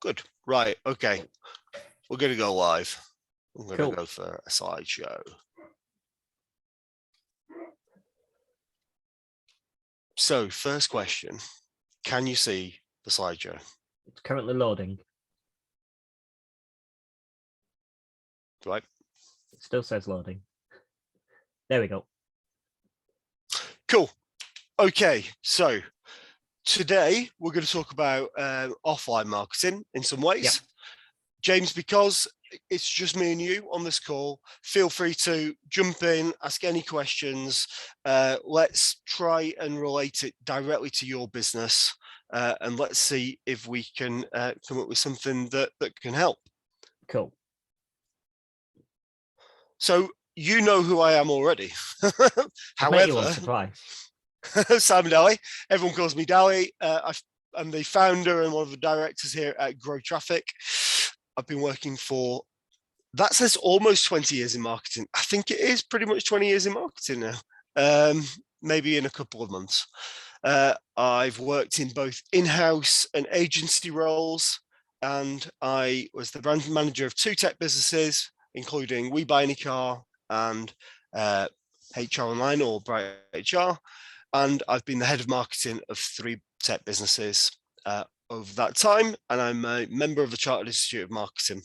Good. Right. Okay. We're going to go live. I'm going Cool. to go for a slideshow. So, first question, can you see the slideshow? It's currently loading. Right. It still says loading. There we go. Cool. Okay. So, today we're going to talk about offline marketing in some ways. Yep. James, because it's just me and you on this call, feel free to jump in, ask any questions. Let's try and relate it directly to your business, and let's see if we can come up with something that can help. Cool. So you know who I am already. I've met you However, once or twice. Sam Dalley, everyone calls me Dalley. I'm the founder and one of the directors here at Grow Traffic. I've been working for, that says almost 20 years in marketing. I think it is pretty much 20 years in marketing now, maybe in a couple of months. I've worked in both in-house and agency roles, and I was the brand manager of 2 tech businesses, including We Buy Any Car and HR Online, or Bright HR. And I've been the head of marketing of 3 tech businesses over that time, and I'm a member of the Chartered Institute of Marketing.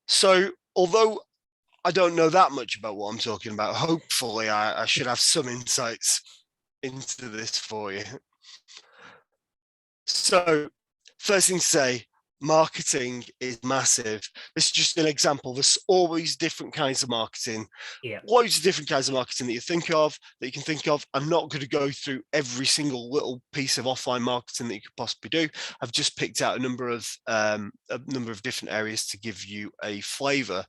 So although I don't know that much about what I'm talking about, hopefully I should have some insights into this for you. So first thing to say, marketing is massive. This is just an example. There's always different kinds of marketing. Yeah. Loads of different kinds of marketing that you can think of. I'm not going to go through every single little piece of offline marketing that you could possibly do. I've just picked out a number of different areas to give you a flavor.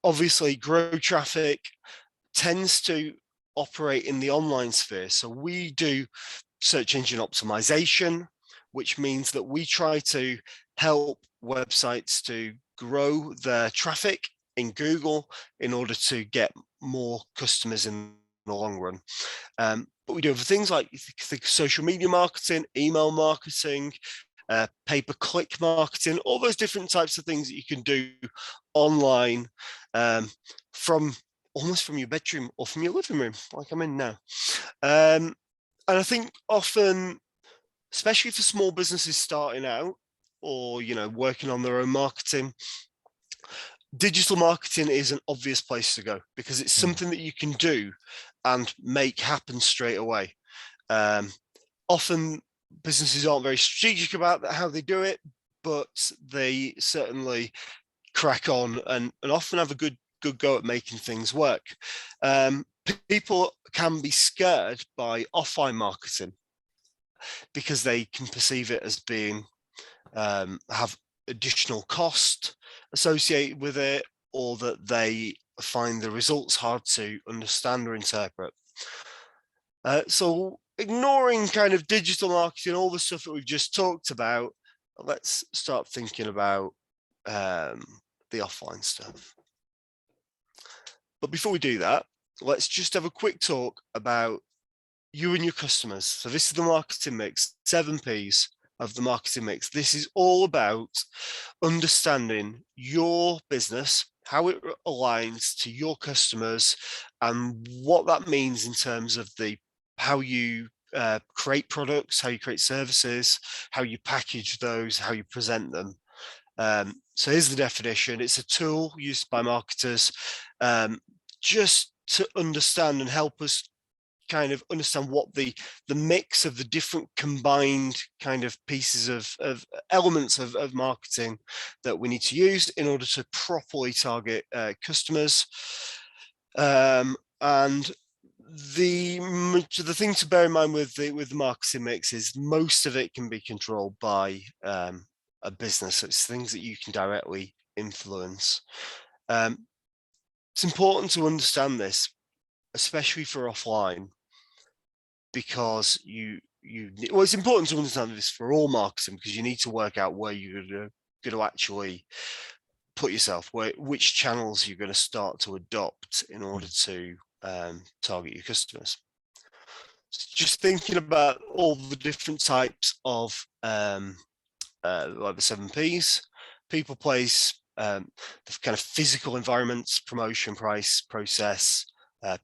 Obviously, Grow Traffic tends to operate in the online sphere. So we do search engine optimization, which means that we try to help websites to grow their traffic in Google in order to get more customers in the long run. But we do other things like social media marketing, email marketing, pay-per-click marketing, all those different types of things that you can do online from almost from your bedroom or from your living room, like I'm in now. And I think often, especially for small businesses starting out or, working on their own marketing, digital marketing is an obvious place to go because it's something that you can do and make happen straight away. Often businesses aren't very strategic about how they do it, but they certainly crack on and often have a good go at making things work. People can be scared by offline marketing because they can perceive it as being have additional cost associated with it, or that they find the results hard to understand or interpret. So ignoring kind of digital marketing, all the stuff that we've just talked about, let's start thinking about the offline stuff. But before we do that, let's just have a quick talk about you and your customers. So this is the marketing mix, 7 Ps of the marketing mix. This is all about understanding your business, how it aligns to your customers, and what that means in terms of how you create products, how you create services, how you package those, how you present them. So here's the definition. It's a tool used by marketers just to understand and help us kind of understand what the mix of the different combined kind of pieces of elements of marketing that we need to use in order to properly target customers. And the thing to bear in mind with the marketing mix is most of it can be controlled by a business. So it's things that you can directly influence. It's important to understand this, especially for offline, because it's important to understand this for all marketing, because you need to work out where you're going to actually put yourself, which channels you're going to start to adopt in order to target your customers. So just thinking about all the different types of like the 7Ps: people, place, the kind of physical environments, promotion, price, process,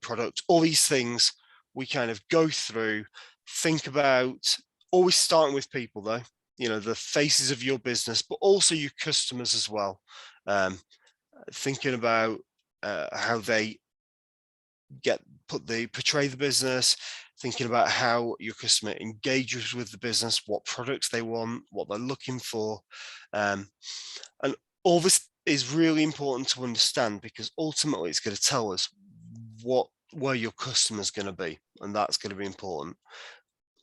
product, all these things we kind of go through, think about, always starting with people though, the faces of your business, but also your customers as well. Thinking about how they portray the business, thinking about how your customer engages with the business, what products they want, what they're looking for. And all this is really important to understand, because ultimately it's going to tell us where your customer's going to be. And that's going to be important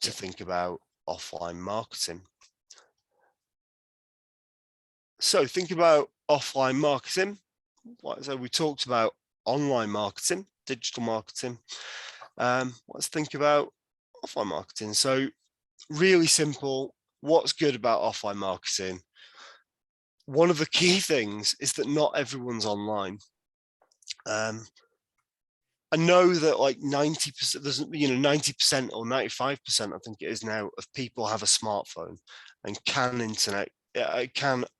to think about offline marketing. So think about offline marketing. Like I said, we talked about online marketing, digital marketing. Let's think about offline marketing. So really simple. What's good about offline marketing? One of the key things is that not everyone's online. I know that like 90%, there's 90% or 95%, I think it is now, of people have a smartphone and can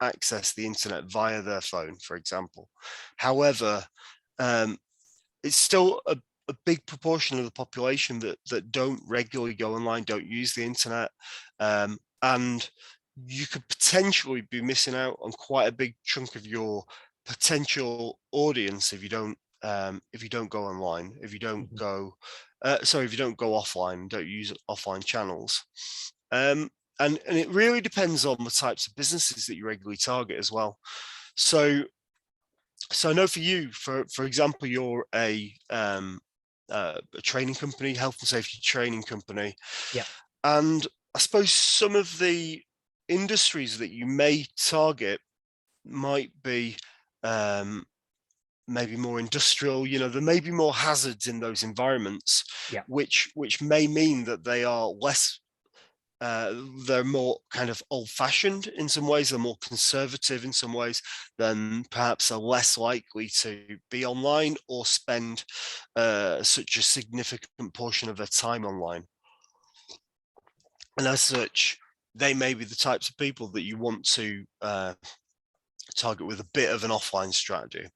access the internet via their phone, for example. However, it's still a big proportion of the population that don't regularly go online, don't use the internet, and you could potentially be missing out on quite a big chunk of your potential audience if you don't go online, if you don't go if you don't go offline, don't use offline channels. And it really depends on the types of businesses that you regularly target as well. So I know for you, for example, you're a training company, health and safety training company. Yeah. And I suppose some of the industries that you may target might be maybe more industrial. There may be more hazards in those environments, which may mean that they are less they're more kind of old-fashioned in some ways, they're more conservative in some ways, then perhaps are less likely to be online or spend such a significant portion of their time online. And as such, they may be the types of people that you want to target with a bit of an offline strategy.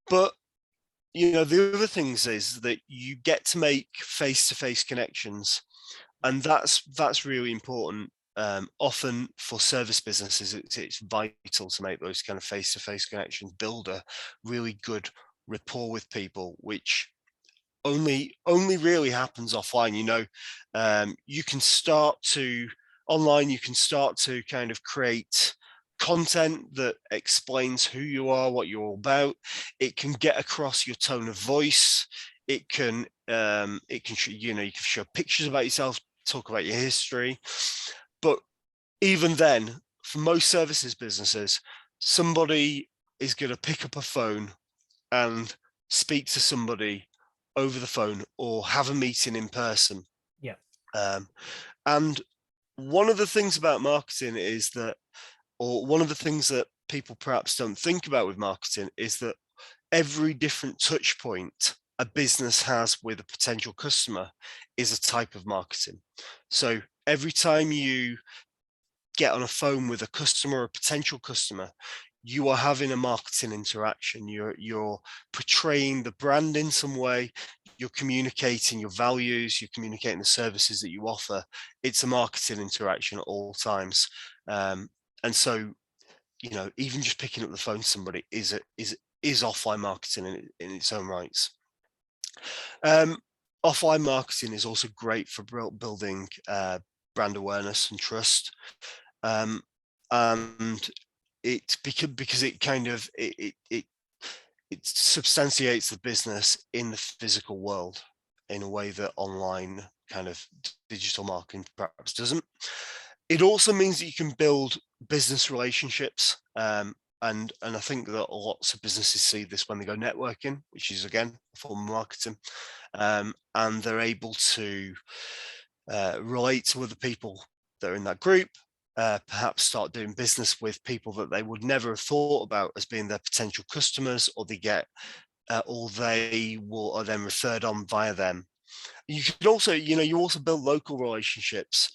But the other things is that you get to make face-to-face connections, and that's really important. Often for service businesses, it's vital to make those kind of face-to-face connections, build a really good rapport with people, which only really happens offline. You can start to online, you can start to kind of create content that explains who you are, what you're all about. It can get across your tone of voice. You can show pictures about yourself, talk about your history. But even then, for most services businesses, somebody is going to pick up a phone and speak to somebody over the phone or have a meeting in person. Yeah. And one of the things about marketing is that, or one of the things that people perhaps don't think about with marketing, is that every different touch point a business has with a potential customer is a type of marketing. So every time you get on a phone with a customer or a potential customer, you are having a marketing interaction. You're portraying the brand in some way. You're communicating your values. You're communicating the services that you offer. It's a marketing interaction at all times. And so, even just picking up the phone to somebody is offline marketing in its own rights. Offline marketing is also great for building brand awareness and trust. And it because it kind of it substantiates the business in the physical world in a way that online kind of digital marketing perhaps doesn't. It also means that you can build business relationships, and I think that lots of businesses see this when they go networking, which is again a form of marketing, and they're able to relate to other people that are in that group. Perhaps start doing business with people that they would never have thought about as being their potential customers, or they are then referred on via them. You can also, you also build local relationships.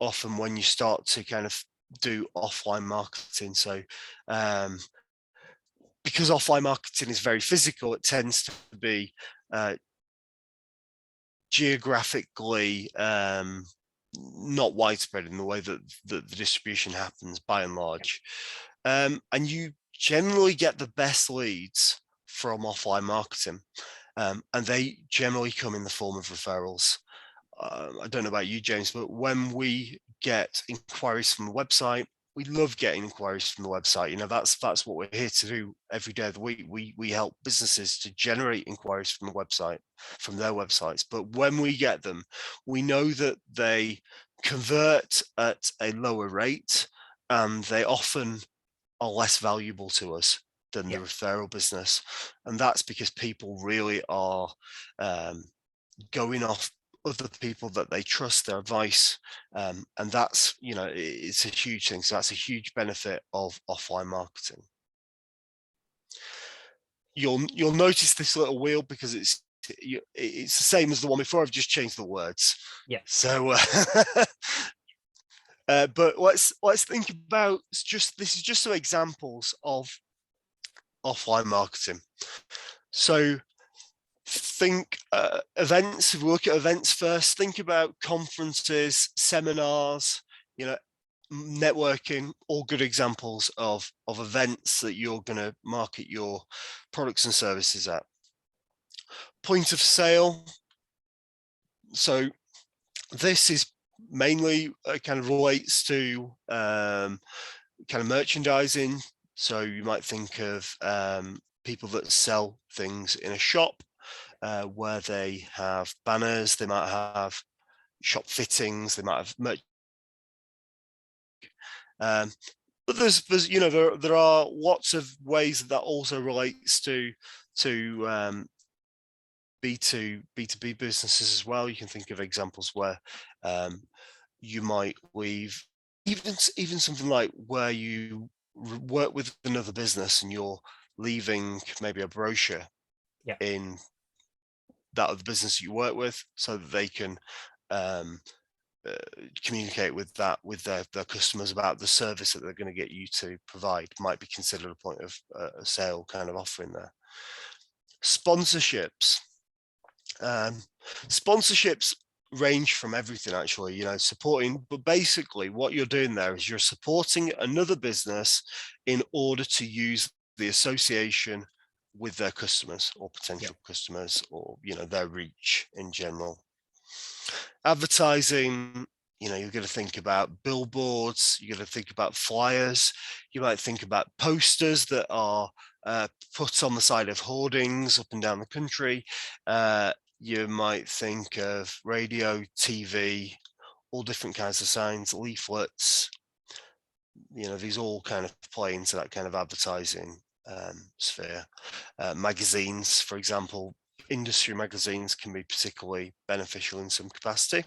Often when you start to kind of do offline marketing. So because offline marketing is very physical, it tends to be geographically not widespread in the way that the distribution happens by and large. And you generally get the best leads from offline marketing, and they generally come in the form of referrals. I don't know about you, James, but when we get inquiries from the website, we love getting inquiries from the website. You know, that's what we're here to do every day of the week. We help businesses to generate inquiries from the website, from their websites. But when we get them, we know that they convert at a lower rate, and they often are less valuable to us than the referral business. And that's because people really are going off other people that they trust, their advice, and that's, you know, it's a huge thing. So that's a huge benefit of offline marketing. You'll notice this little wheel because it's the same as the one before. I've just changed the words. Yeah. So but let's think about this is just some examples of offline marketing. So think events. If we look at events first, think about conferences, seminars, you know, networking, all good examples of events that you're going to market your products and services at. Point of sale. So this is mainly kind of relates to kind of merchandising. So you might think of people that sell things in a shop, where they have banners, they might have shop fittings, they might have merch. But there's you know, there are lots of ways that also relates to B2B businesses as well. You can think of examples where you might leave even something like where you work with another business and you're leaving maybe a brochure in that of the business you work with, so that they can communicate with their customers about the service that they're going to get you to provide. Might be considered a point of a sale kind of offering there. Sponsorships. Sponsorships range from everything, actually, you know, supporting, but basically what you're doing there is you're supporting another business in order to use the association with their customers or potential customers, or, you know, their reach in general. Advertising, you know, you're going to think about billboards, you're going to think about flyers, you might think about posters that are put on the side of hoardings up and down the country. You might think of radio, TV, all different kinds of signs, leaflets. You know, these all kind of play into that kind of advertising sphere. Magazines, for example, industry magazines can be particularly beneficial in some capacity.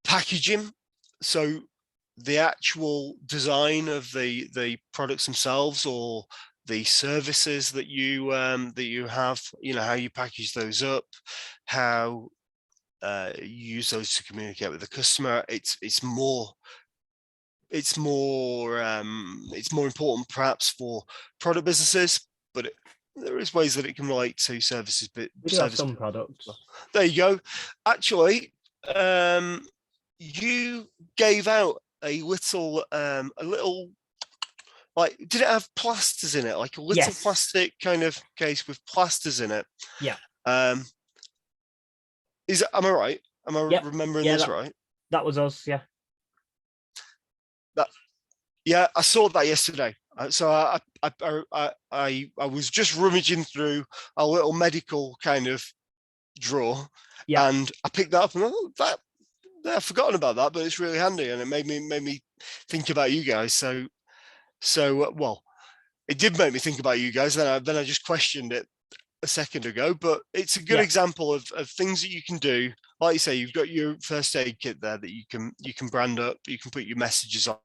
Packaging, so the actual design of the products themselves, or the services that you have, you know, how you package those up, how you use those to communicate with the customer. It's more important perhaps for product businesses, but there is ways that it can relate to services. But we do have some products. There you go. Actually, you gave out a little like, did it have plasters in it, like a little plastic kind of case with plasters in it? Yeah. Am I right? Am I remembering this right? That was us. Yeah, I saw that yesterday. So I was just rummaging through a little medical kind of drawer, and I picked that up, and I've forgotten about that, but it's really handy, and it made me think about you guys. So well, it did make me think about you guys. Then I just questioned it a second ago, but it's a good example of things that you can do. Like you say, you've got your first aid kit there that you can brand up. You can put your messages on.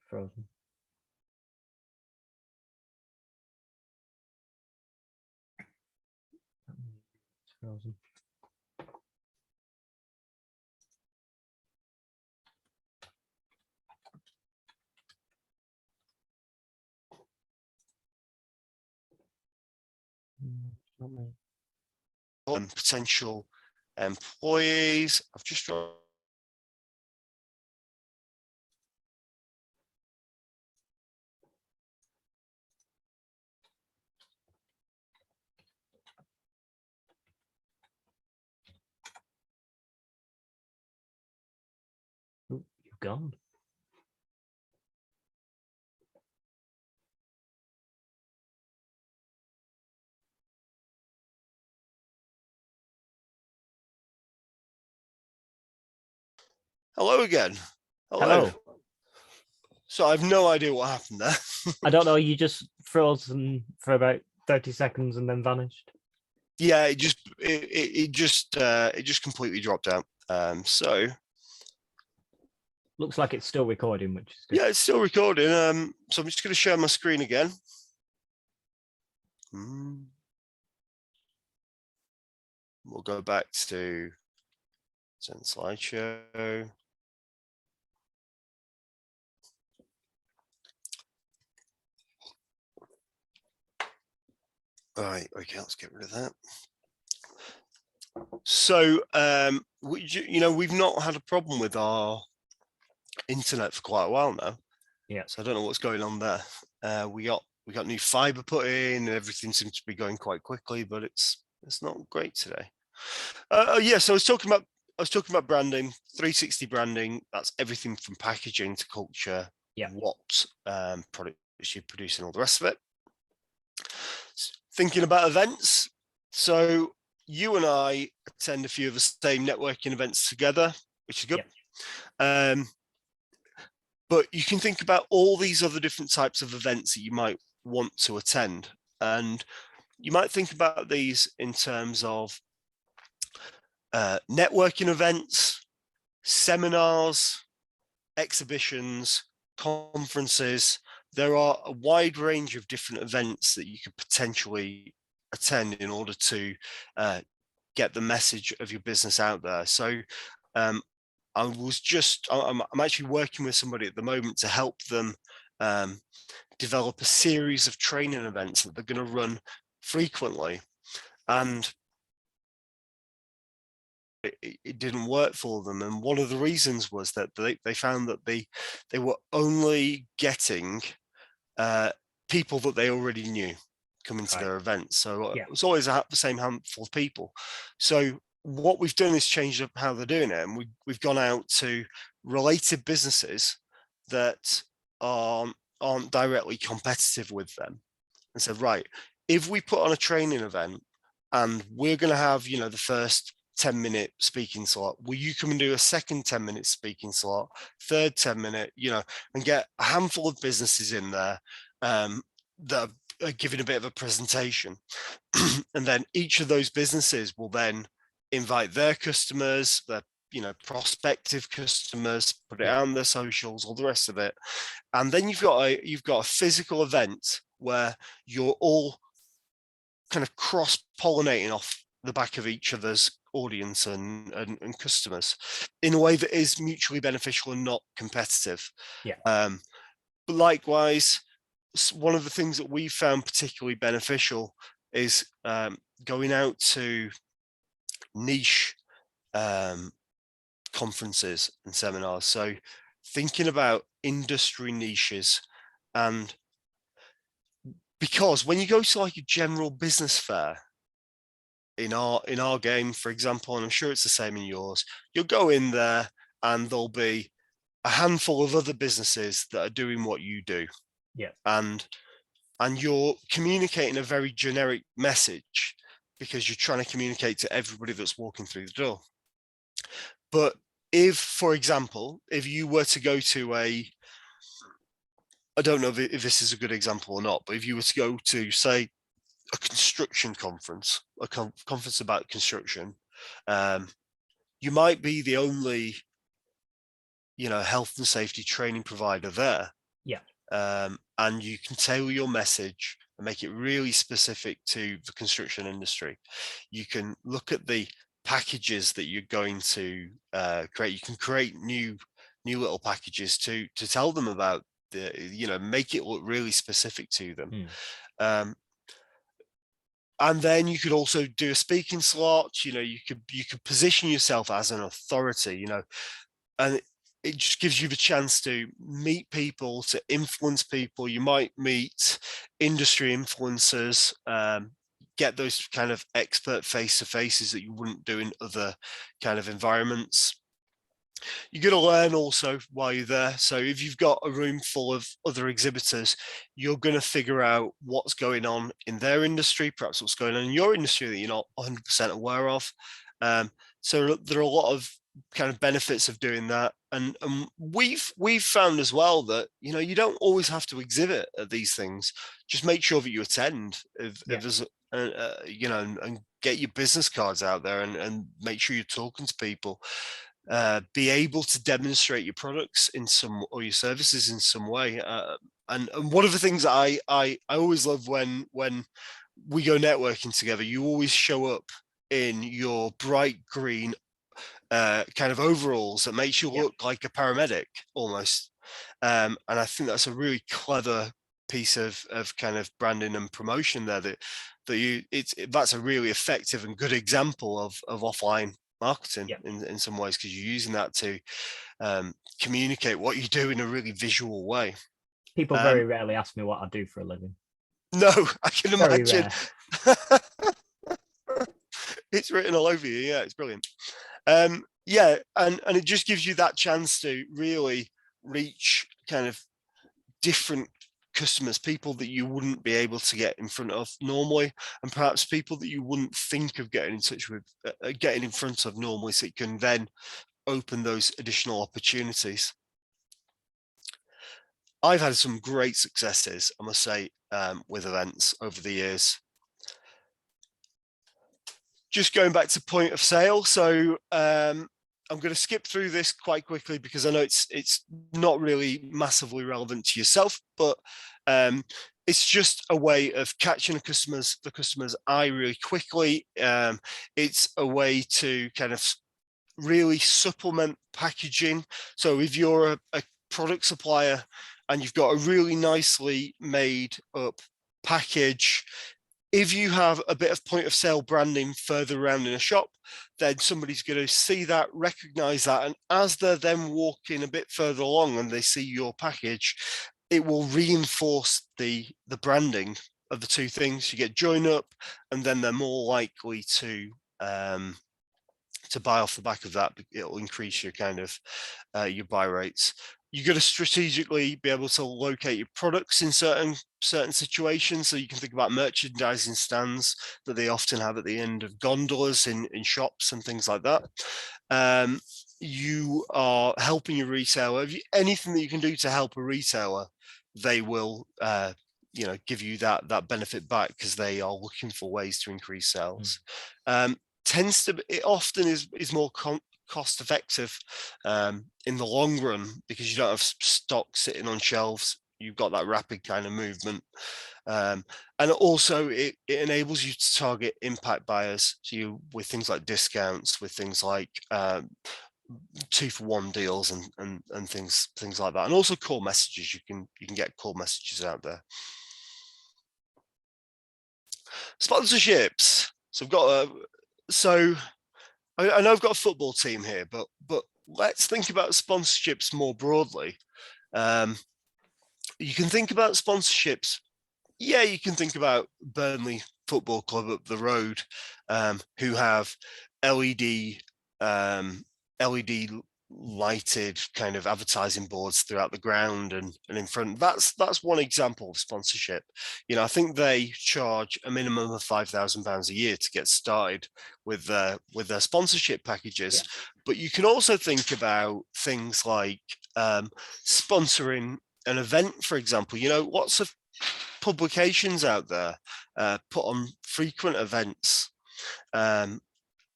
Frozen. frozen. Not me. Potential employees. I've just got Ooh, you've gone. hello again. Hello. So I have no idea what happened there. I don't know. You just frozen for about 30 seconds and then vanished. Yeah, it just completely dropped out. So Looks like it's still recording, which is good. yeah, it's still recording. So I'm just going to share my screen again. We'll go back to send slideshow. All right, okay, let's get rid of that. So, we've not had a problem with our internet for quite a while now. Yeah. So I don't know what's going on there. We got new fiber put in, and everything seems to be going quite quickly, but it's not great today. Yeah, so I was talking about branding, 360 branding. That's everything from packaging to culture, what products you produce, and all the rest of it. Thinking about events. So you and I attend a few of the same networking events together, which is good. But you can think about all these other different types of events that you might want to attend. And you might think about these in terms of networking events, seminars, exhibitions, conferences. There are a wide range of different events that you could potentially attend in order to get the message of your business out there. So I'm actually working with somebody at the moment to help them develop a series of training events that they're going to run frequently. And it didn't work for them, and one of the reasons was that they found that they were only getting people that they already knew coming to their events. So it was always the same handful of people. So what we've done is changed up how they're doing it, and we've gone out to related businesses that aren't directly competitive with them, and said, right, if we put on a training event and we're going to have the first 10-minute speaking slot, will you come and do a second 10-minute speaking slot, third 10-minute, and get a handful of businesses in there that are giving a bit of a presentation. And then each of those businesses will then invite their customers, their prospective customers, put it on their socials, all the rest of it. And then you've got a physical event where you're all kind of cross-pollinating off the back of each other's audience and customers in a way that is mutually beneficial and not competitive. But likewise, one of the things that we found particularly beneficial is going out to niche conferences and seminars. So thinking about industry niches, and because when you go to like a general business fair, in our game, for example, and I'm sure it's the same in yours, you'll go in there and there'll be a handful of other businesses that are doing what you do. And you're communicating a very generic message because you're trying to communicate to everybody that's walking through the door. But if, for example, if you were to go to I don't know if this is a good example or not, but if you were to go to, say, a construction conference, a conference about construction, you might be the only, health and safety training provider there. And you can tailor your message and make it really specific to the construction industry. You can look at the packages that you're going to create. You can create new little packages to tell them about make it look really specific to them. And then you could also do a speaking slot. You could position yourself as an authority, and it just gives you the chance to meet people, to influence people. You might meet industry influencers, get those kind of expert face-to-faces that you wouldn't do in other kind of environments. You're going to learn also while you're there. So if you've got a room full of other exhibitors, you're going to figure out what's going on in their industry, perhaps what's going on in your industry that you're not 100% aware of. So there are a lot of kind of benefits of doing that, and we've found as well that you don't always have to exhibit at these things. Just make sure that you attend if there's and get your business cards out there and make sure you're talking to people. Be able to demonstrate your products or your services in some way. And one of the things that I always love when we go networking together, you always show up in your bright green kind of overalls that makes you look like a paramedic almost. And I think that's a really clever piece of kind of branding and promotion there, that's a really effective and good example of offline marketing in some ways, because you're using that to communicate what you do in a really visual way. People very rarely ask me what I do for a living. No, I can Very imagine. It's written all over you. Yeah, it's brilliant. And it just gives you that chance to really reach kind of different customers, people that you wouldn't be able to get in front of normally, and perhaps people that you wouldn't think of getting in touch with, getting in front of normally, so you can then open those additional opportunities. I've had some great successes, I must say, with events over the years. Just going back to point of sale. So I'm going to skip through this quite quickly because I know it's not really massively relevant to yourself, but it's just a way of catching the customer's eye really quickly. It's a way to kind of really supplement packaging. So if you're a product supplier and you've got a really nicely made up package, if you have a bit of point of sale branding further around in a shop, then somebody's going to see that, recognize that, and as they're then walking a bit further along and they see your package, it will reinforce the branding of the two things. You get join up, and then they're more likely to buy off the back of that. It'll increase your kind of your buy rates. You've got to strategically be able to locate your products in certain situations. So you can think about merchandising stands that they often have at the end of gondolas in shops and things like that. You are helping your retailer. Anything that you can do to help a retailer, they will give you that benefit back, because they are looking for ways to increase sales. It often is more cost effective in the long run, because you don't have stock sitting on shelves. You've got that rapid kind of movement, and also it enables you to target impact buyers. So with things like discounts, with things like 2-for-1 deals and things like that, and also core messages. You can get core messages out there. Sponsorships. So I've got I know I've got a football team here, but let's think about sponsorships more broadly. You can think about sponsorships. Yeah, you can think about Burnley Football Club up the road, who have LED lighted kind of advertising boards throughout the ground and in front. That's one example of sponsorship. I think they charge a minimum of £5,000 a year to get started with their sponsorship packages. But you can also think about things like sponsoring an event, for example. Lots of publications out there put on frequent events,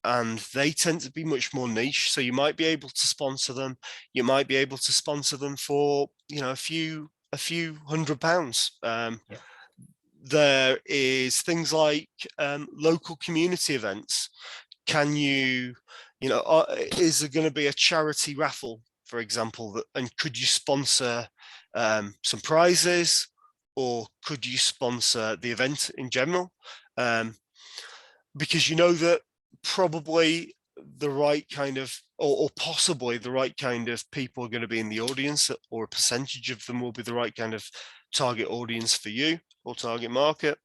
and they tend to be much more niche. So you might be able to sponsor them. You might be able to sponsor them for a few £100. There is things like local community events. Can you, is there going to be a charity raffle, for example, and could you sponsor some prizes, or could you sponsor the event in general? Because you know that probably the right kind of, or possibly the right kind of people are going to be in the audience, or a percentage of them will be the right kind of target audience for you, or target market.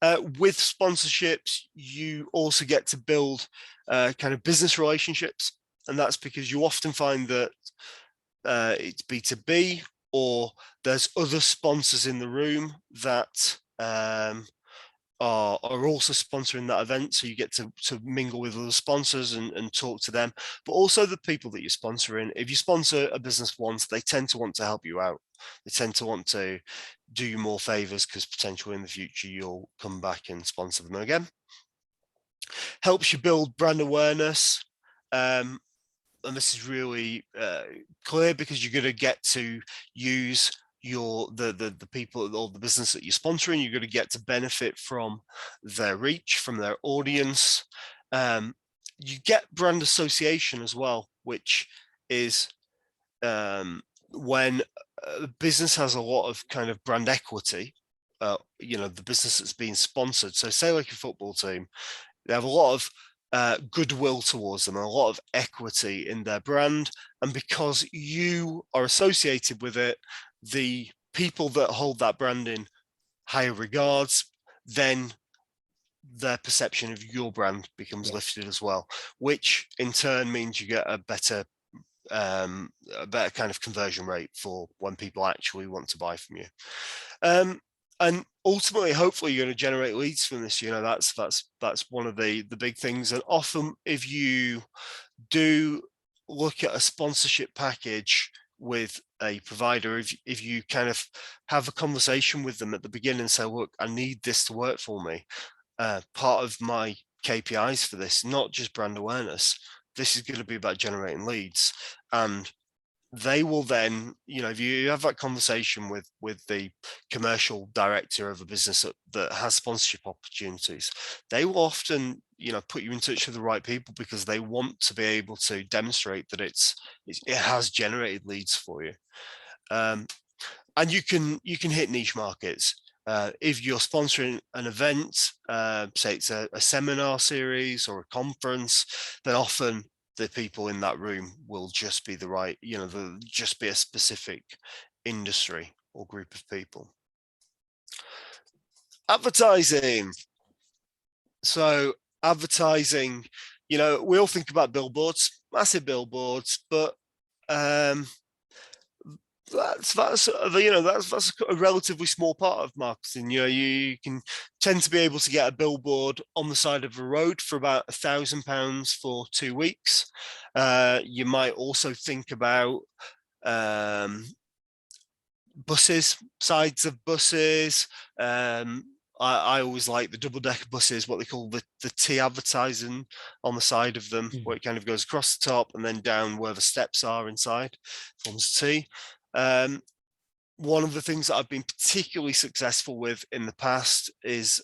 With sponsorships, you also get to build kind of business relationships, and that's because you often find that it's B2B, or there's other sponsors in the room that are also sponsoring that event, so you get to mingle with other sponsors and talk to them, but also the people that you're sponsoring. If you sponsor a business once, they tend to want to help you out. They tend to want to do you more favors, because potentially in the future you'll come back and sponsor them again. Helps you build brand awareness, and this is really clear, because you're going to get to use the people or the business that you're sponsoring. You're going to get to benefit from their reach, from their audience. You get brand association as well, which is when a business has a lot of kind of brand equity. The business that's being sponsored, so say like a football team, they have a lot of goodwill towards them, and a lot of equity in their brand, and because you are associated with it, the people that hold that brand in higher regards, then their perception of your brand becomes lifted as well, which in turn means you get a better kind of conversion rate for when people actually want to buy from you. And ultimately, hopefully, you're going to generate leads from this. That's one of the big things. And often, if you do look at a sponsorship package with a provider, if you kind of have a conversation with them at the beginning and say, look, I need this to work for me. Part of my KPIs for this, not just brand awareness, this is going to be about generating leads. And they will then, if you have that conversation with the commercial director of a business that has sponsorship opportunities, they will often, put you in touch with the right people, because they want to be able to demonstrate that it has generated leads for you. And you can hit niche markets. If you're sponsoring an event, say it's a seminar series or a conference, then often the people in that room will just be the right, they'll just be a specific industry or group of people. Advertising. So advertising, we all think about billboards, massive billboards, but that's a relatively small part of marketing. You can tend to be able to get a billboard on the side of a road for about £1,000 for 2 weeks. You might also think about buses, sides of buses. I always like the double-decker buses, what they call the T advertising on the side of them, where it kind of goes across the top and then down where the steps are inside, forms a T. One of the things that I've been particularly successful with in the past is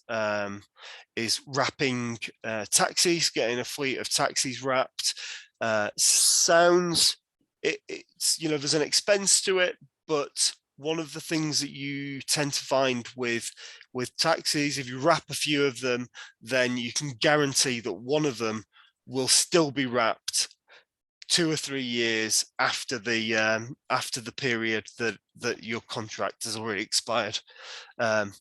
wrapping taxis, getting a fleet of taxis wrapped. It's there's an expense to it, but one of the things that you tend to find with taxis, if you wrap a few of them, then you can guarantee that one of them will still be wrapped 2 or 3 years after the period that your contract has already expired. And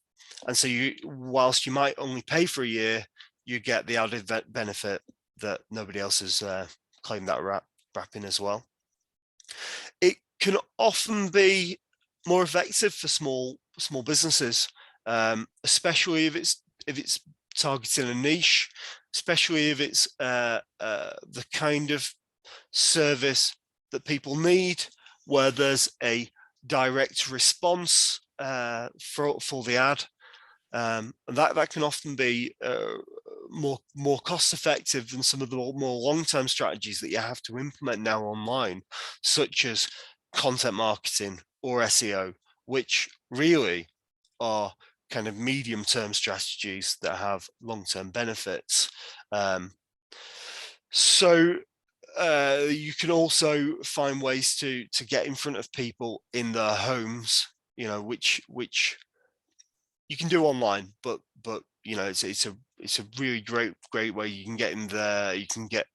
so whilst you might only pay for a year, you get the added benefit that nobody else has claimed that wrapping as well. It can often be more effective for small businesses, especially if it's targeting a niche, especially if it's the kind of service that people need, where there's a direct response for the ad. That can often be more cost effective than some of the more long-term strategies that you have to implement now online, such as content marketing or SEO, which really are kind of medium-term strategies that have long-term benefits. So you can also find ways to get in front of people in their homes, which you can do online, but it's a really great way. You can get in there, you can get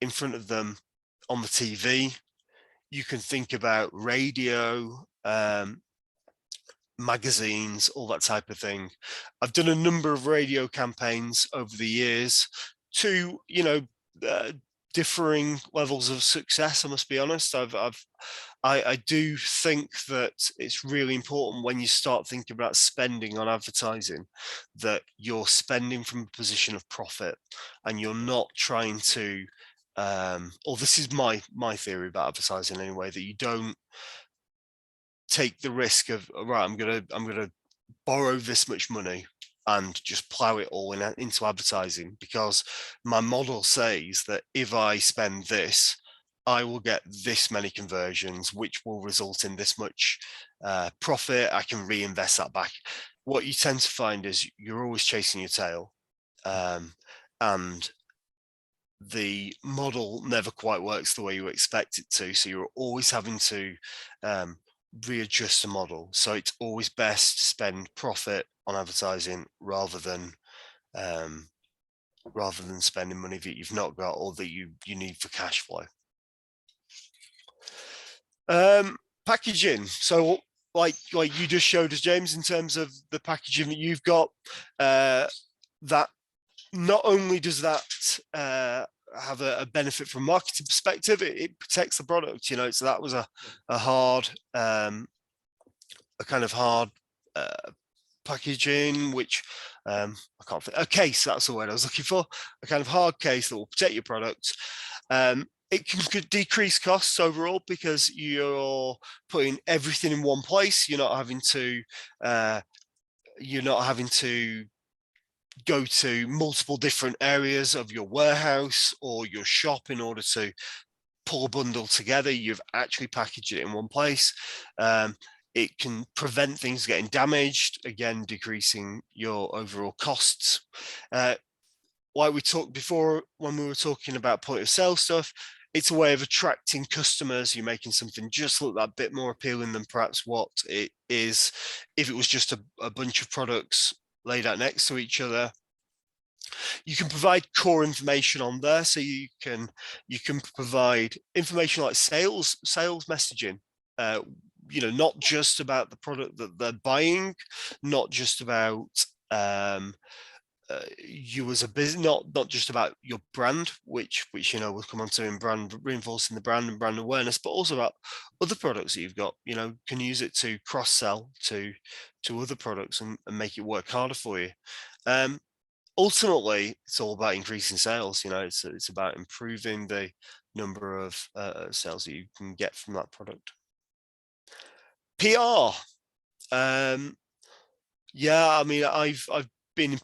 in front of them on the TV. You can think about radio, magazines, all that type of thing. I've done a number of radio campaigns over the years to, differing levels of success. I must be honest. I do think that it's really important when you start thinking about spending on advertising that you're spending from a position of profit and you're not trying to, or this is my theory about advertising anyway, that you don't take the risk of, right, I'm gonna borrow this much money and just plow it all into advertising, because my model says that if I spend this, I will get this many conversions, which will result in this much profit. I can reinvest that back. What you tend to find is you're always chasing your tail, and the model never quite works the way you expect it to. So you're always having to readjust the model. So it's always best to spend profit on advertising rather than spending money that you've not got or that you need for cash flow. Packaging. So like you just showed us, James, in terms of the packaging that you've got, that not only does that have a benefit from a marketing perspective, it protects the product, so that was a hard, a kind of hard packaging, which I can't think, a case, that's the word I was looking for, a kind of hard case that will protect your product. It can decrease costs overall because you're putting everything in one place. You're not having to go to multiple different areas of your warehouse or your shop in order to pull a bundle together. You've actually packaged it in one place. It can prevent things getting damaged, again, decreasing your overall costs. Like we talked before when we were talking about point of sale stuff, it's a way of attracting customers. You're making something just look that bit more appealing than perhaps what it is if it was just a bunch of products laid out next to each other. You can provide core information on there, so you can provide information like sales messaging, not just about the product that they're buying, not just about you as a business, not just about your brand, which we'll come on to in brand, reinforcing the brand and brand awareness, but also about other products that you've got. Can use it to cross sell to other products and make it work harder for you. Ultimately, it's all about increasing sales. It's about improving the number of sales that you can get from that product. PR. Yeah, I mean, I've been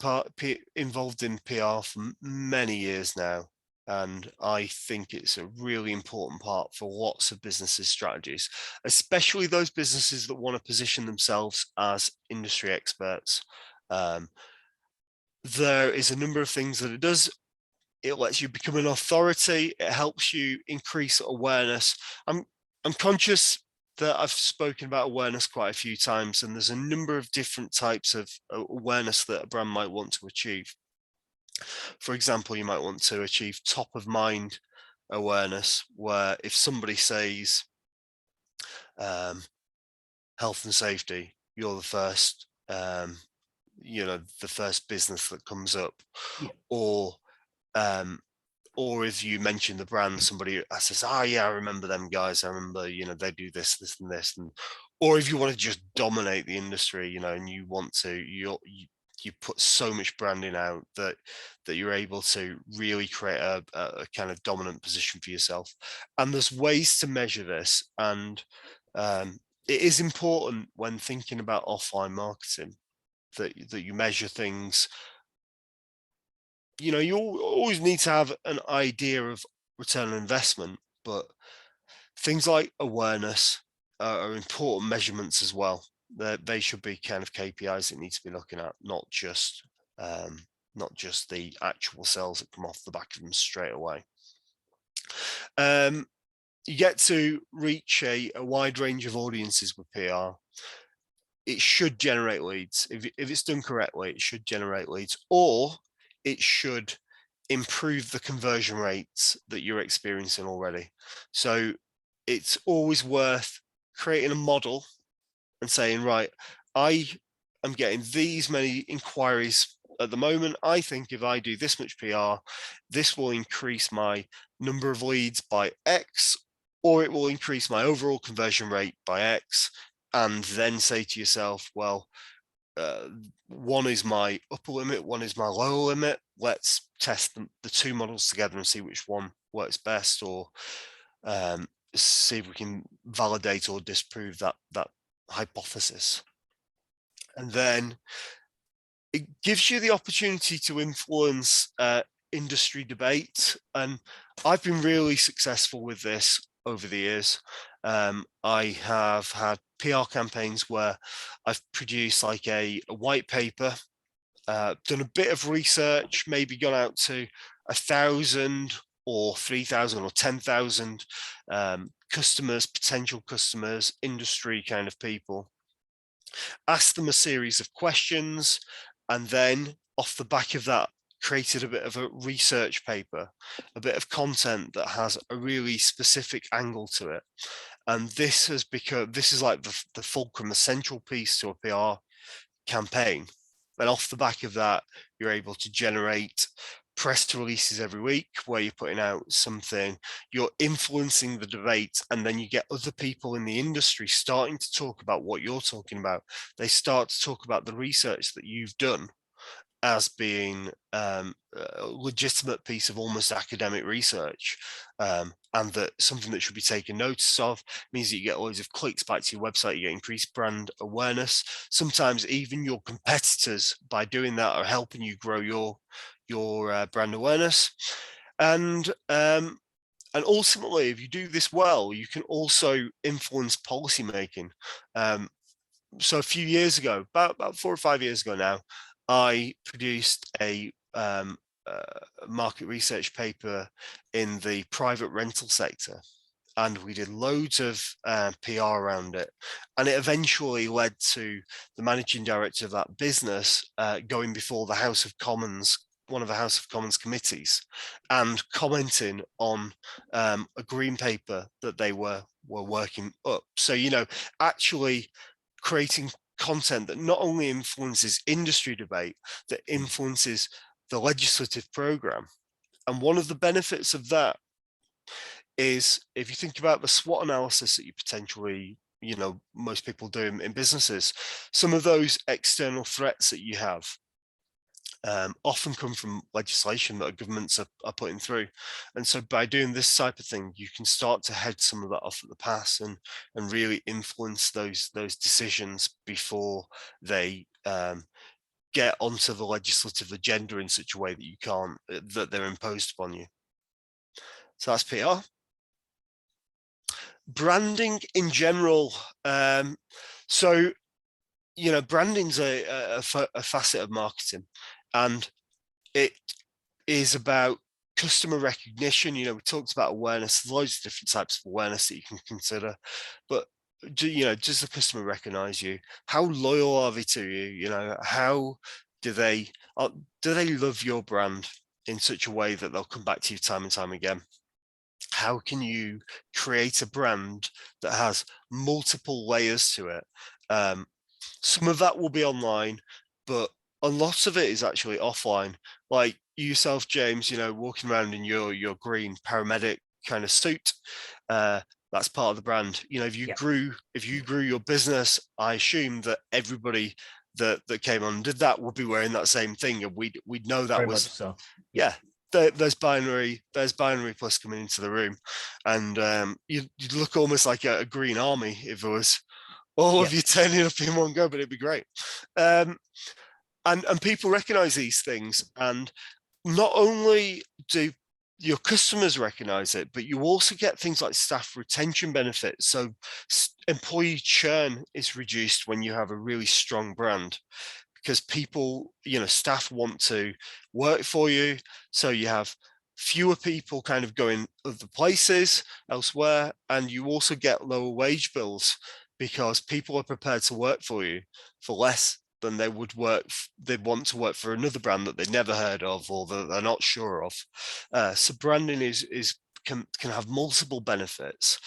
involved in PR for many years now, and I think it's a really important part for lots of businesses' strategies, especially those businesses that want to position themselves as industry experts. There is a number of things that it does. It lets you become an authority. It helps you increase awareness. I'm conscious that I've spoken about awareness quite a few times, and there's a number of different types of awareness that a brand might want to achieve. For example, you might want to achieve top of mind awareness, where if somebody says health and safety, you're the first, the first business that comes up. Yeah. Or if you mention the brand, somebody says, "Oh yeah, I remember them guys. I remember, they do this, this, and this." Or if you want to just dominate the industry, and you want to, you put so much branding out that you're able to really create a kind of dominant position for yourself. And there's ways to measure this, and it is important when thinking about offline marketing that you measure things. You always need to have an idea of return on investment, but things like awareness are important measurements as well. They should be kind of KPIs that need to be looking at, not just the actual sales that come off the back of them straight away. You get to reach a wide range of audiences with PR. It should generate leads. If it's done correctly, it should generate leads, or it should improve the conversion rates that you're experiencing already. So it's always worth creating a model and saying, right, I am getting these many inquiries at the moment. I think if I do this much PR, this will increase my number of leads by X, or it will increase my overall conversion rate by X. And then say to yourself, well, one is my upper limit, one is my lower limit. Let's test the two models together and see which one works best, or see if we can validate or disprove that hypothesis. And then it gives you the opportunity to influence industry debate. And I've been really successful with this over the years. I have had PR campaigns where I've produced like a white paper, done a bit of research, maybe gone out to 1,000 or 3,000 or 10,000 customers, potential customers, industry kind of people, asked them a series of questions, and then off the back of that, created a bit of a research paper, a bit of content that has a really specific angle to it. And this has become, this is like the fulcrum, the central piece to a PR campaign. And off the back of that, you're able to generate press releases every week where you're putting out something, you're influencing the debate, and then you get other people in the industry starting to talk about what you're talking about. They start to talk about the research that you've done as being a legitimate piece of almost academic research, and that something that should be taken notice of. Means that you get loads of clicks back to your website, you get increased brand awareness. Sometimes even your competitors, by doing that, are helping you grow your brand awareness. And ultimately, if you do this well, you can also influence policy making. So a few years ago, about 4 or 5 years ago now, I produced a market research paper in the private rental sector, and we did loads of PR around it. And it eventually led to the managing director of that business going before the House of Commons, one of the House of Commons committees, and commenting on a green paper that they were working up. So, you know, actually creating content that not only influences industry debate, that influences the legislative program. And one of the benefits of that is, if you think about the SWOT analysis that you potentially, you know, most people do in businesses, some of those external threats that you have often come from legislation that governments are putting through. And so by doing this type of thing, you can start to head some of that off at the pass and really influence those decisions before they get onto the legislative agenda in such a way that you can't, that they're imposed upon you. So that's PR. Branding in general. So, you know, branding's a facet of marketing, and it is about customer recognition. You know, we talked about awareness. There's loads of different types of awareness that you can consider, but you know, does the customer recognize you? How loyal are they to you? You know, how do they love your brand in such a way that they'll come back to you time and time again? How can you create a brand that has multiple layers to it? Some of that will be online, but a lot of it is actually offline. Like you yourself, James, you know, walking around in your green paramedic kind of suit, that's part of the brand. You know, if you grew your business, I assume that everybody that came on and did that would be wearing that same thing, and we'd know that. Very was much so. Yeah. There's binary plus coming into the room, and you'd look almost like a green army if it was all of you turning up in one go, but it'd be great. And people recognize these things, and not only do your customers recognize it, but you also get things like staff retention benefits. So employee churn is reduced when you have a really strong brand, because people, staff want to work for you. So you have fewer people kind of going other places elsewhere, and you also get lower wage bills because people are prepared to work for you for less than they'd want to work for another brand that they've never heard of or that they're not sure of. So branding can have multiple benefits.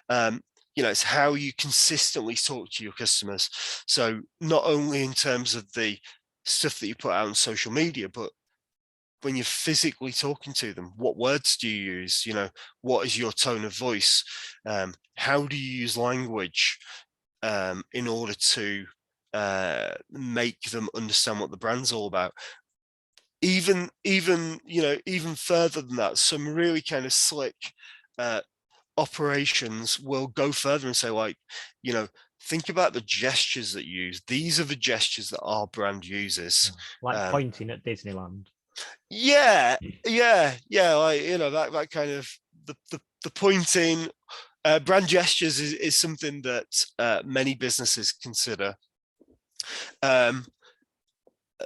It's how you consistently talk to your customers. So not only in terms of the stuff that you put out on social media, but when you're physically talking to them, what words do you use? What is your tone of voice? How do you use language in order to make them understand what the brand's all about? Even further than that, some really kind of slick operations will go further and say, like, think about the gestures that you use. These are the gestures that our brand uses. Like pointing at Disneyland. Yeah. Like, that kind of the pointing. Brand gestures is something that many businesses consider.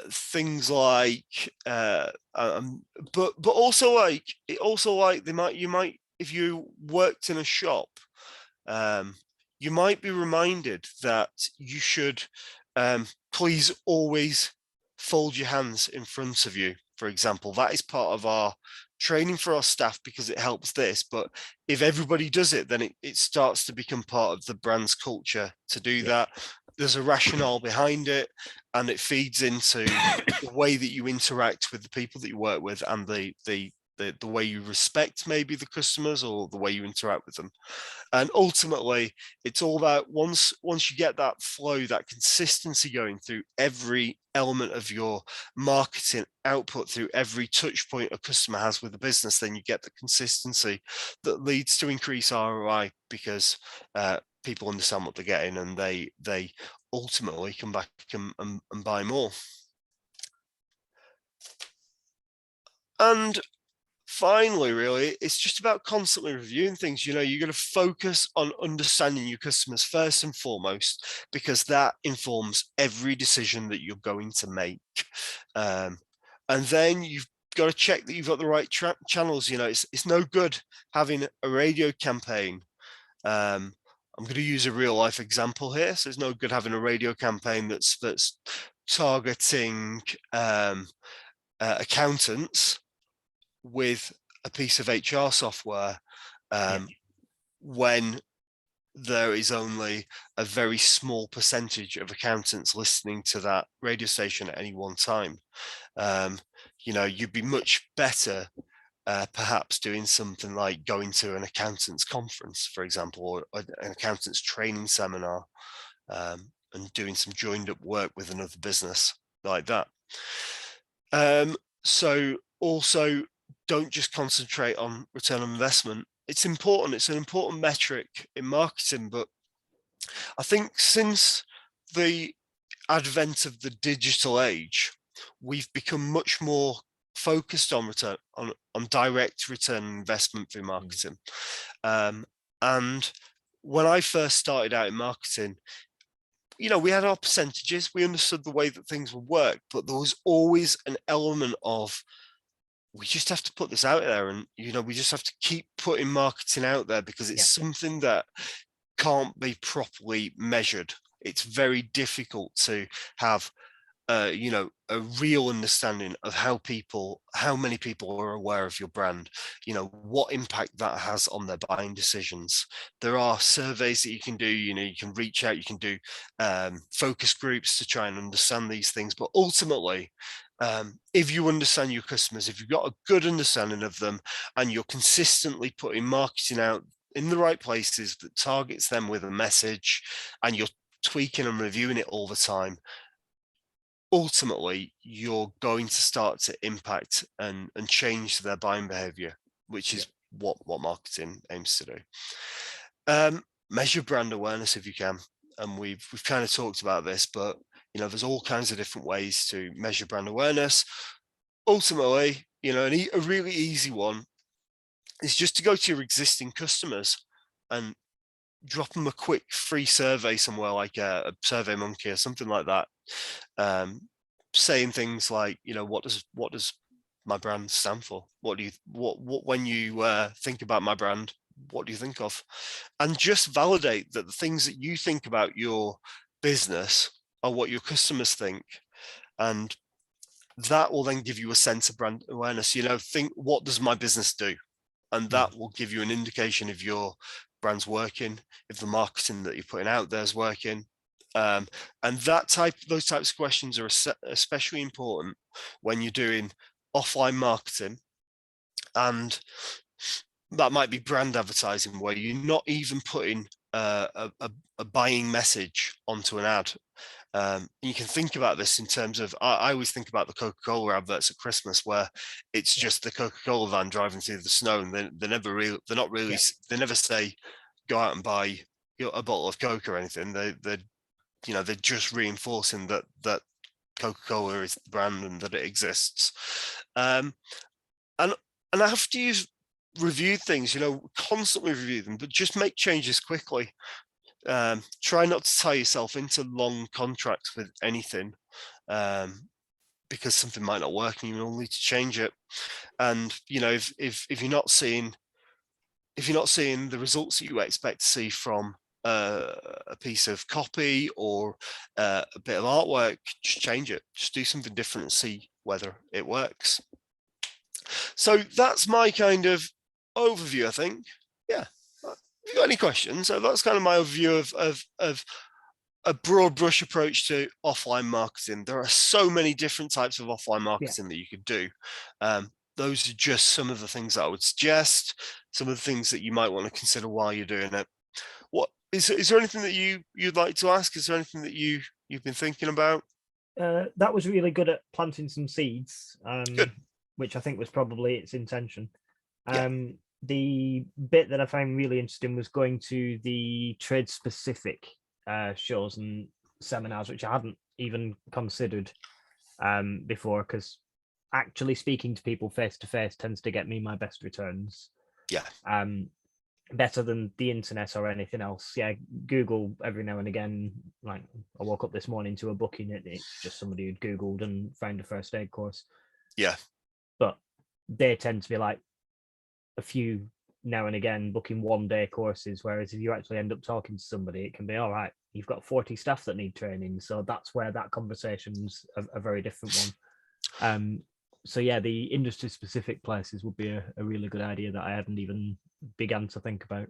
Things like, but also like you might, if you worked in a shop, you might be reminded that you should please always fold your hands in front of you. For example, that is part of our training for our staff because it helps this. But if everybody does it, then it starts to become part of the brand's culture to do that. There's a rationale behind it, and it feeds into the way that you interact with the people that you work with, and the way you respect maybe the customers or the way you interact with them. And ultimately, it's all about once you get that flow, that consistency going through every element of your marketing output, through every touch point a customer has with the business, then you get the consistency that leads to increased ROI, because people understand what they're getting, and they ultimately come back and buy more. And finally, really, it's just about constantly reviewing things. You're going to focus on understanding your customers first and foremost, because that informs every decision that you're going to make. And then you've got to check that you've got the right channels. It's no good having a radio campaign. I'm going to use a real life example here. So it's no good having a radio campaign that's targeting accountants with a piece of HR software when there is only a very small percentage of accountants listening to that radio station at any one time. You'd be much better perhaps doing something like going to an accountant's conference, for example, or an accountant's training seminar, and doing some joined up work with another business like that. So also, don't just concentrate on return on investment. It's important. It's an important metric in marketing, but I think since the advent of the digital age, we've become much more focused on direct return on investment through marketing. And when I first started out in marketing, we had our percentages, we understood the way that things would work, but there was always an element of, we just have to put this out there, and we just have to keep putting marketing out there, because it's something that can't be properly measured. It's very difficult to have a real understanding of how many people are aware of your brand, what impact that has on their buying decisions. There are surveys that you can do, you can reach out, you can do focus groups to try and understand these things. But ultimately, if you understand your customers, if you've got a good understanding of them, and you're consistently putting marketing out in the right places that targets them with a message, and you're tweaking and reviewing it all the time, ultimately you're going to start to impact and change their buying behavior, which is what marketing aims to do. Measure brand awareness if you can, and we've kind of talked about this, but there's all kinds of different ways to measure brand awareness. Ultimately, a really easy one is just to go to your existing customers and drop them a quick free survey somewhere, like a Survey Monkey or something like that, saying things like, what does my brand stand for? What when you think about my brand, what do you think of? And just validate that the things that you think about your business are what your customers think, and that will then give you a sense of brand awareness. Think, what does my business do? And that will give you an indication if your brand's working, if the marketing that you're putting out there is working. And those types of questions are especially important when you're doing offline marketing, and that might be brand advertising, where you're not even putting a buying message onto an ad. You can think about this in terms of, I always think about the Coca-Cola adverts at Christmas, where it's just the Coca-Cola van driving through the snow, and they never say go out and buy a bottle of Coke or anything. They're just reinforcing that Coca-Cola is the brand and that it exists. And after you've reviewed things, constantly review them, but just make changes quickly. Try not to tie yourself into long contracts with anything, because something might not work and you will need to change it. And if you're not seeing the results that you expect to see from a piece of copy or a bit of artwork, just change it. Just do something different and see whether it works. So that's my kind of overview, I think. Yeah. If you've got any questions, so that's kind of my overview of a broad brush approach to offline marketing. There are so many different types of offline marketing that you could do. Those are just some of the things that I would suggest, some of the things that you might want to consider while you're doing it. What is there anything that you'd like to ask? Is there anything that you've been thinking about? That was really good at planting some seeds, Good. which I think was probably its intention. Yeah. The bit that I found really interesting was going to the trade specific shows and seminars, which I hadn't even considered before, because actually speaking to people face to face tends to get me my best returns. Yeah. Better than the internet or anything else. Yeah, Google every now and again. Like, I woke up this morning to a booking. It's just somebody who'd Googled and found a first aid course. Yeah. But they tend to be like a few now and again booking 1 day courses, whereas if you actually end up talking to somebody, it can be, all right, you've got 40 staff that need training. So that's where that conversation's a very different one. So yeah, the industry specific places would be a really good idea that I hadn't even began to think about.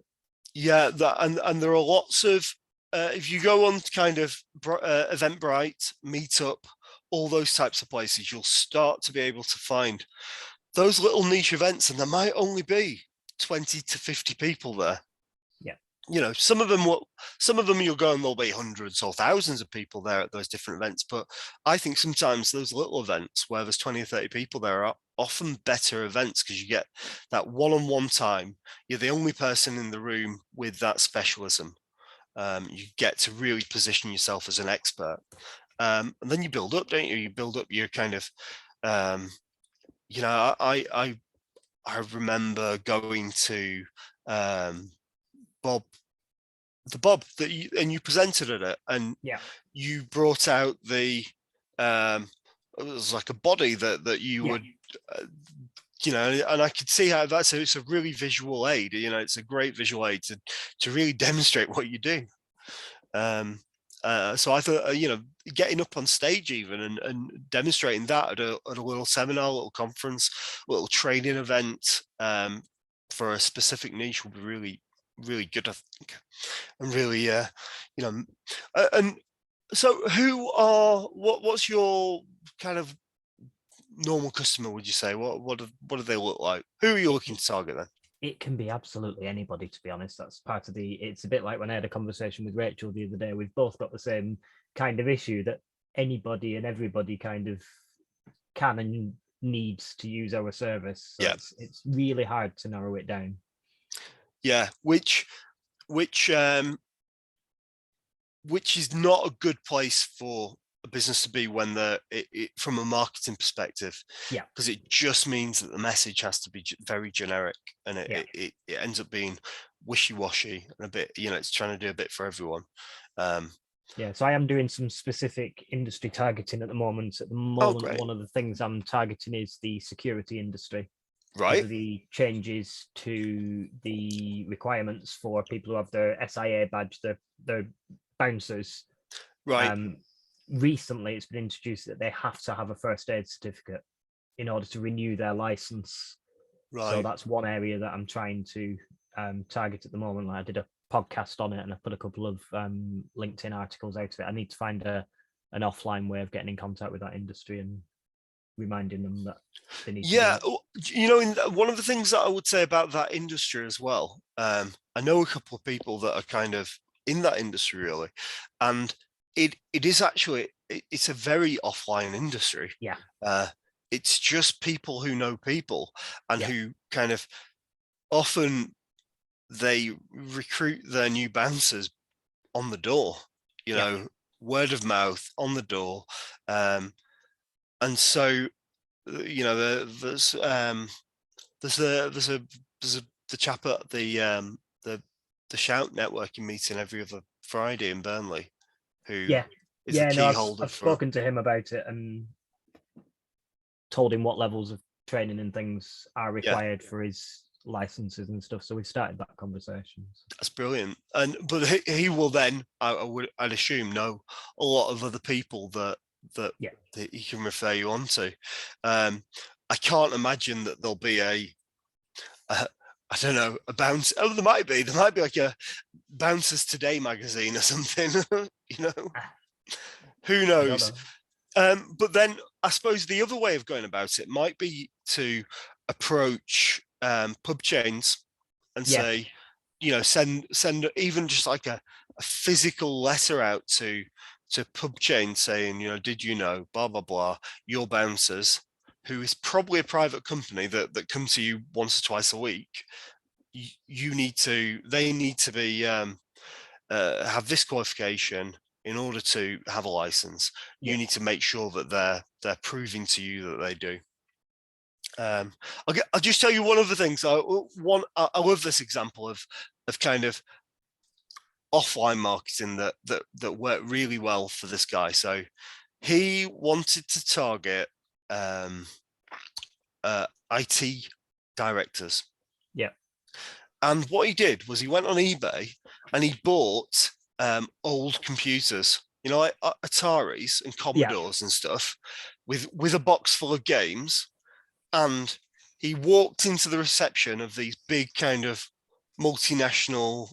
Yeah, and there are lots of if you go on kind of Eventbrite, Meetup, all those types of places, you'll start to be able to find those little niche events, and there might only be 20 to 50 people there. Yeah. Some of them you'll go and there'll be hundreds or thousands of people there at those different events. But I think sometimes those little events where there's 20 or 30 people there are often better events, because you get that one-on-one time. You're the only person in the room with that specialism. You get to really position yourself as an expert. And then you build up, don't you? You build up your kind of, I remember going to Bob that you presented at it, and you brought out the it was like a body that you would and I could see how it's a really visual aid. It's a great visual aid to really demonstrate what you do. So I thought, getting up on stage even and demonstrating that at a little seminar, little conference, little training event for a specific niche would be really, really good, I think. And really, and so what's your kind of normal customer, would you say? What do they look like? Who are you looking to target then? It can be absolutely anybody, to be honest. That's part of it's a bit like when I had a conversation with Rachel the other day. We've both got the same kind of issue, that anybody and everybody kind of can and needs to use our service. So it's really hard to narrow it down. Yeah, which is not a good place for a business to be when from a marketing perspective, Yeah. because it just means that the message has to be very generic, and Yeah. it ends up being wishy-washy and a bit, it's trying to do a bit for everyone. Yeah, so I am doing some specific industry targeting at the moment. At the Oh, moment, great. one of the things I'm targeting is the security industry. Right. Because of the changes to the requirements for people who have their SIA badge, their bouncers. Right. Recently, it's been introduced that they have to have a first aid certificate in order to renew their license. So Right. that's one area that I'm trying to target at the moment. Like I did a podcast on it, and I put a couple of LinkedIn articles out of it. I need to find an offline way of getting in contact with that industry and reminding them that they need to do Yeah, it. one of the things that I would say about that industry as well, I know a couple of people that are kind of in that industry really, and it is actually it's a very offline industry. Yeah. It's just people who know people, and Yeah. who kind of often they recruit their new bouncers on the door, Yeah. word of mouth on the door, and so there's the chap at the Shout networking meeting every other Friday in Burnley, who Yeah. is the Yeah. No, key I've holder I've for. spoken to him about it and told him what levels of training and things are Yeah, required for his licenses and stuff. So we started that conversation. that's brilliant. But he will then, I'd assume, know a lot of other people that Yeah. he can refer you on to. I can't imagine that there'll be a I don't know, a bounce. Oh, there might be like a Bouncers Today magazine or something. Who I don't knows? know. But then I suppose the other way of going about it might be to approach pub chains and Yeah. say, send even just like a physical letter out to pub chains saying, did you know, blah blah blah, your bouncers, who is probably a private company that come to you once or twice a week. They need to be have this qualification in order to have a license. Yeah. You need to make sure that they're proving to you that they do. I'll just tell you one other thing. So I love this example of kind of offline marketing that worked really well for this guy. So he wanted to target IT directors. Yeah. And what he did was he went on eBay and he bought old computers, like Ataris and Commodores and stuff, with a box full of games. And he walked into the reception of these big kind of multinational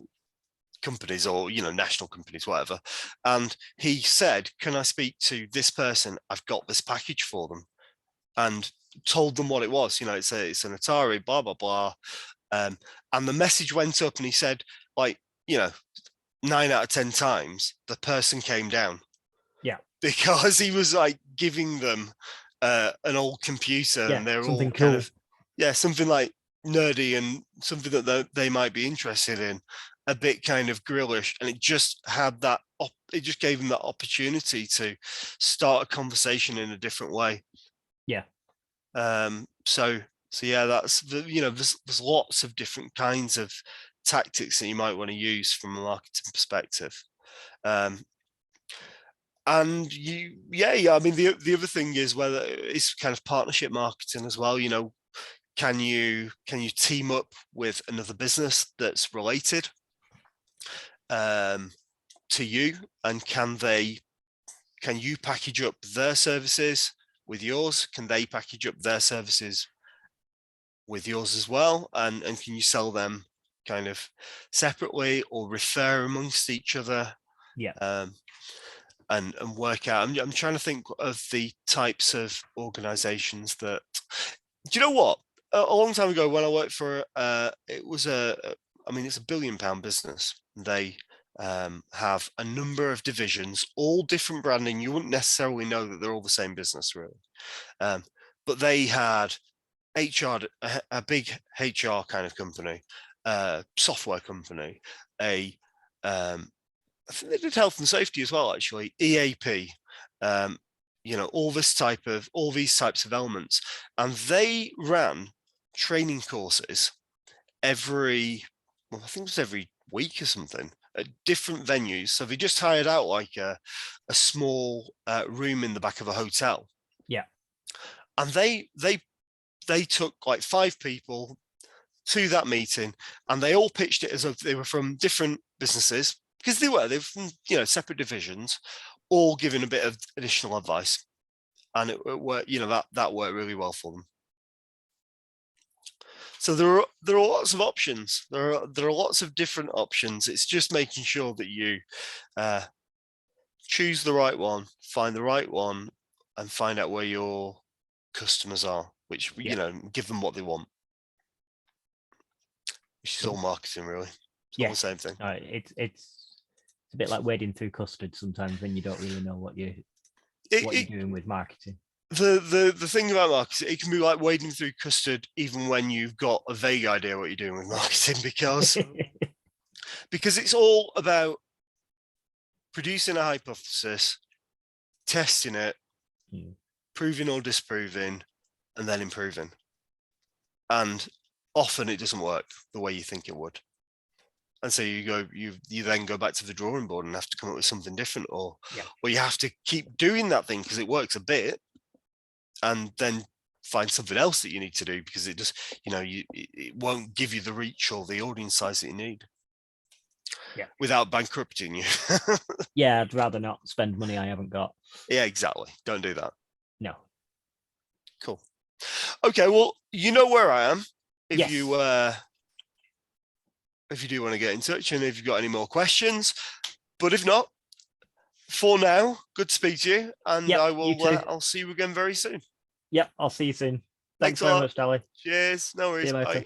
companies, or national companies, whatever, and he said, can I speak to this person? I've got this package for them. And told them what it was. It's an Atari, blah blah blah. And the message went up, and he said, 9 out of 10 times the person came down. Yeah. Because he was like giving them an old computer, Yeah. and they're all Something kind cool. of something like nerdy and something that they might be interested in, a bit kind of grillish, and it just had that it just gave them that opportunity to start a conversation in a different way. Yeah. So yeah, that's there's lots of different kinds of tactics that you might want to use from a marketing perspective. And I mean, the other thing is whether it's kind of partnership marketing as well. Can you team up with another business that's related to you, and can you package up their services with yours? Can they package up their services with yours as well? And can you sell them kind of separately or refer amongst each other? Yeah. And work out. I'm trying to think of the types of organizations that. Do you know what? A long time ago, when I worked for, it was it's a £1 billion business. They have a number of divisions, all different branding. You wouldn't necessarily know that they're all the same business, really. But they had HR, a big HR kind of company, software company, I think they did health and safety as well, actually, EAP, all these types of elements. And they ran training courses I think it was every week or something at different venues. So they just hired out like a small room in the back of a hotel. Yeah. And they took like 5 people to that meeting, and they all pitched it as if they were from different businesses, because they were from separate divisions, all giving a bit of additional advice, and it worked. That worked really well for them. So there are lots of options. There are lots of different options. It's just making sure that you choose the right one, find the right one, and find out where your customers are, which give them what they want. Which is all marketing, really. It's all the same thing. It's a bit like wading through custard sometimes when you don't really know what you're doing with marketing. The thing about marketing, it can be like wading through custard even when you've got a vague idea what you're doing with marketing, because it's all about producing a hypothesis, testing it, proving or disproving, and then improving. And often it doesn't work the way you think it would. And so you then go back to the drawing board and have to come up with something different, or you have to keep doing that thing because it works a bit, and then find something else that you need to do because it just, it won't give you the reach or the audience size that you need. Yeah. Without bankrupting you. Yeah, I'd rather not spend money I haven't got. Yeah, exactly. Don't do that. No. Cool. Okay, well, you know where I am. If you do want to get in touch, and if you've got any more questions. But if not, for now, good to speak to you, and I'll see you again very soon. Yep, I'll see you soon. Thanks Thanks very much, Dalley. Cheers. No worries. See you later. Bye.